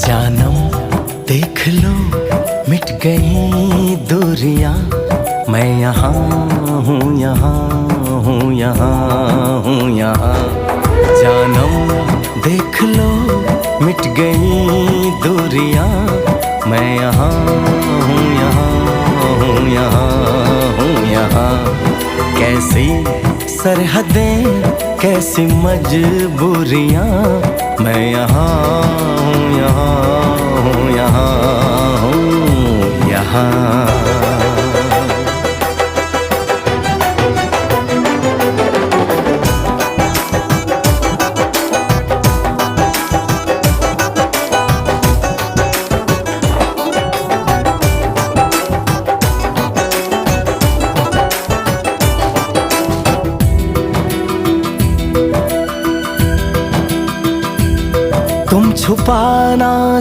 जानम देख लो मिट गई दूरियां, मैं यहाँ हूँ, यहाँ हूँ, यहाँ हूँ, यहाँ। जानम देख लो मिट गई दूरियां, मैं यहाँ हूँ, यहाँ हूँ, यहाँ हूँ, यहाँ। कैसी सरहदें कैसी मजबूरियां, मैं यहाँ हूँ, यहाँ हूँ, यहाँ हूँ, यहाँ। तुम छुपा ना